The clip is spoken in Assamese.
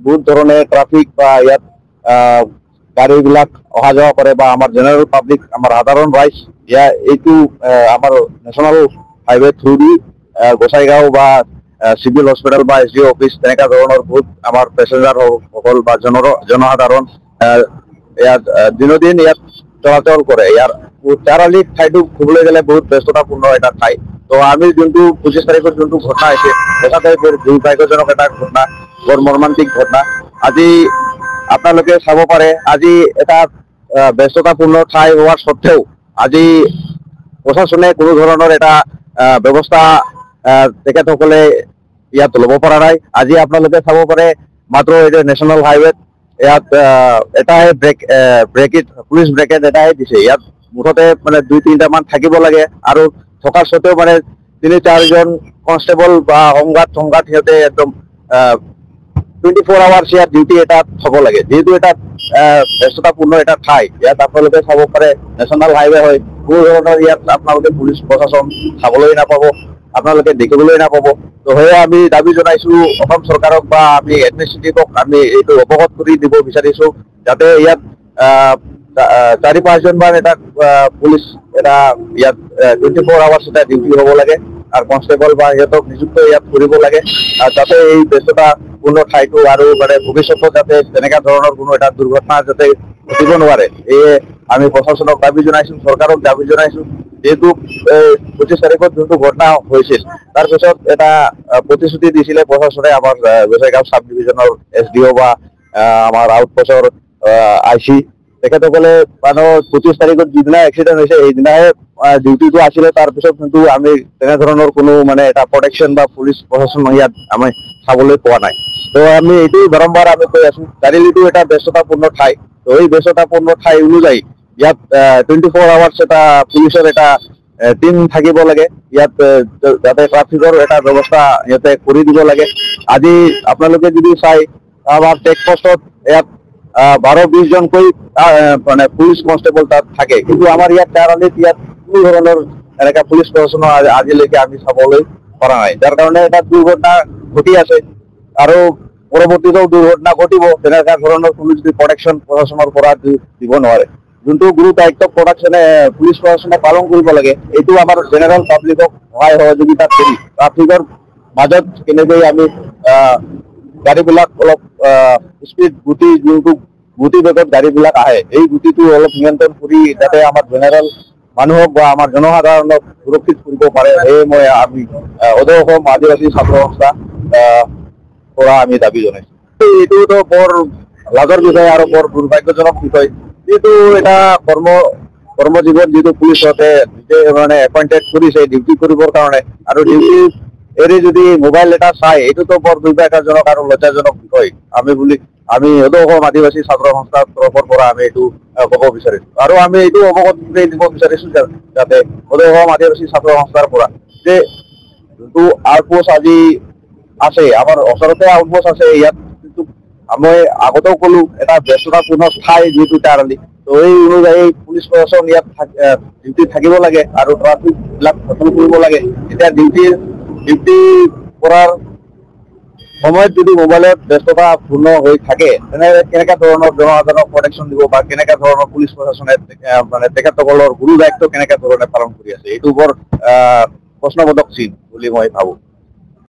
বহুত ধৰণে ট্ৰাফিক বা ইয়াত গাড়ীবিলাক অহা যোৱা কৰে বা আমাৰ জেনেৰেল পাব্লিক আমাৰ সাধাৰণ ৰাইজ এইটো আমাৰ নেশ্যনেল হাইৱে থ্ৰু দি গোসাইগাঁও বা চিভিল হস্পিটেল বা SDO অফিচ তেনেকুৱা ধৰণৰ বহুত আমাৰ পেচেঞ্জাৰ সকল বা জনসাধাৰণ ইয়াত দিনদিন ইয়াত চলাচল কৰে। ইয়াৰ চাৰিআলি ঠাইটো ক'বলৈ গ'লে বহুত ব্যস্ততাপূৰ্ণ এটা ঠাই। তো আমি যোনটো 25 তাৰিখৰ যোনটো ঘটনা হৈছে সঁচাকৈ দুৰ্ভাগ্যজনক এটা ঘটনা, বৰ মৰ্মান্তিক ঘটনা। আজি আপোনালোকে চাব পাৰে, আজি এটা ব্যস্ততাপূৰ্ণ ঠাই হোৱাৰ স্বত্বেও আজি প্ৰশাসনে কোনো ধৰণৰ এটা ব্যৱস্থা তেখেতসকলে ইয়াত ল'ব পৰা নাই। আজি আপোনালোকে চাব পাৰে মাত্ৰ এইটো নেশ্যনেল হাইৱেত ইয়াত এটাহে ব্ৰেকেট পুলিচ ব্ৰেকেট এটাহে দিছে। ইয়াত মুঠতে মানে 2-3টা মান থাকিব লাগে আৰু থকাৰ স্বত্বেও মানে 3-4জন কনষ্টেবল বা সংঘাত সিহঁতে একদম 24 আৱাৰ্ছ ইয়াত ডিউটি এটা থ'ব লাগে। যিহেতু এটা ব্যস্ততাপূৰ্ণ এটা ঠাই, ইয়াত আপোনালোকে চাব পাৰে নেশ্যনেল হাইৱে হয়, কোনো ধৰণৰ ইয়াত আপোনালোকে পুলিচ প্ৰশাসন চাবলৈ নাপাব, আপোনালোকে দেখিবলৈ নাপাব। তো সেয়ে আমি দাবী জনাইছোঁ অসম চৰকাৰক বা আমি এডমিনিষ্ট্ৰেটিভক আমি এইটো অৱগত কৰি দিব বিচাৰিছোঁ, যাতে ইয়াত 4-5জন মান এটা পুলিচ এটা ইয়াত 24 আৱাৰ্ছ এটা ডিউটি হ'ব লাগে আৰু কনষ্টেবল বা সিহঁতক নিযুক্ত ইয়াত কৰিব লাগে, যাতে এই ব্যস্ততাপূৰ্ণ ঠাইটো আৰু মানে ভৱিষ্যতত যাতে তেনেকুৱা ধৰণৰ কোনো এটা দুৰ্ঘটনা যাতে ঘটিব নোৱাৰে। সেয়ে আমি প্ৰশাসনক দাবী জনাইছোঁ, চৰকাৰক দাবী জনাইছোঁ। যিহেতু 25 তাৰিখত যোনটো ঘটনা হৈছিল তাৰপিছত এটা প্ৰতিশ্ৰুতি দিছিলে প্ৰশাসনে, আমাৰ গোসাইগাঁও চাব ডিভিজনৰ SDO বা আমাৰ আউটপোষ্টৰ IC তেখেতসকলে মানুহ 25 তাৰিখত যিদিনা এক্সিডেণ্ট হৈছে সেইদিনাহে ডিউটিটো আছিলে। তাৰপিছত কিন্তু আমি তেনেধৰণৰ কোনো মানে এটা প্ৰটেকশ্যন বা পুলিচ প্ৰশাসন ইয়াত আমি চাবলৈ পোৱা নাই। তো আমি এইটো বাৰম্বাৰ আমি কৈ আছোঁ, চাৰিআলিটো এটা ব্যস্ততাপূৰ্ণ ঠাই। তো এই ব্যস্ততাপূৰ্ণ ঠাই অনুযায়ী ইয়াত 24 আৱাৰ্ছ এটা পুলিচৰ এটা টিম থাকিব লাগে। ইয়াত যাতে ট্ৰাফিকৰ এটা ব্যৱস্থা সিহঁতে কৰি দিব লাগে। আজি আপোনালোকে যদি চাই আমাৰ চেকপোষ্টত ইয়াত 12-20জনকৈ মানে পুলিচ কনষ্টেবল তাত থাকে, কিন্তু আমাৰ ইয়াত চাৰিআলিত ইয়াত কোনো ধৰণৰ এনেকুৱা পুলিচ প্ৰশাসনৰ আজিলৈকে আমি চাবলৈ পৰা নাই, যাৰ কাৰণে এটা দুৰ্ঘটনা ঘটি আছে আৰু পৰৱৰ্তীতেও দুৰ্ঘটনা ঘটিব। তেনেকুৱা ধৰণৰ কোনো যদি প্ৰটেকশ্যন প্ৰশাসনৰ পৰা দিব নোৱাৰে, যোনটো গুৰু দায়িত্ব পুলিচ প্ৰশাসনে পালন কৰিব লাগে, এইটো আমাৰ জেনেৰেল পাব্লিকক সহায় সহযোগিতা কৰি ট্ৰাফিকৰ মাজত কেনেকৈ আমি গাড়ীবিলাক অলপ স্পীড যোনটো গতি বেগত গাড়ীবিলাক আহে, এই গতিটো অলপ নিয়ন্ত্ৰণ কৰি যাতে আমাৰ জেনেৰেল মানুহক বা আমাৰ জনসাধাৰণক সুৰক্ষিত কৰিব পাৰে, সেয়ে মই আমি অধৰ অসম আদিবাসী ছাত্ৰ সংস্থা পৰা আমি দাবী জনাইছোঁ। এইটোতো বৰ লাজৰ বিষয় আৰু বৰ দুৰ্ভাগ্যজনক বিষয়। যিহেতু এটা কৰ্মজীৱন যিটো পুলিচতে নিজে মানে এপইণ্টেড কৰিছে ডিউটি কৰিবৰ কাৰণে, আৰু ডিউটি এৰি যদি মোবাইল এটা চাই, এইটোতো বৰ দুৰ্ভাগ্যজনক আৰু লজ্জাজনক বিষয়। আমি অধৰ অসম আদিবাসী ছাত্ৰ সংস্থাৰ তৰফৰ পৰা আমি এইটো ক'ব বিচাৰিছোঁ, আৰু আমি এইটো অৱগত কৰি দিব বিচাৰিছোঁ যাতে অধৰ অসম আদিবাসী ছাত্ৰ সংস্থাৰ পৰা যে যোনটো আউটপোষ্ট আজি আছে, আমাৰ ওচৰতে আউটপোষ্ট আছে ইয়াত, কিন্তু আমি আগতেও ক'লো এটা ব্যস্ততাপূৰ্ণ ঠাই যিহেতু চাৰিআলি, তো এই অনুযায়ী পুলিচ প্ৰশাসন ইয়াত ডিউটি থাকিব লাগে আৰু ট্ৰাফিকবিলাক কণ্ট্ৰল কৰিব লাগে। এতিয়া ডিউটি কৰাৰ সময়ত যদি মোবাইলত ব্যস্ততাপূৰ্ণ হৈ থাকে, তেনেহ'লে কেনেকুৱা ধৰণৰ জনসাধাৰণক প্ৰটেকশ্যন দিব বা কেনেকুৱা ধৰণৰ পুলিচ প্ৰশাসনে মানে তেখেতসকলৰ গুৰু দায়িত্ব কেনেকুৱা ধৰণে পালন কৰি আছে, এইটো বৰ প্ৰশ্নবোধক চিন বুলি মই ভাবোঁ।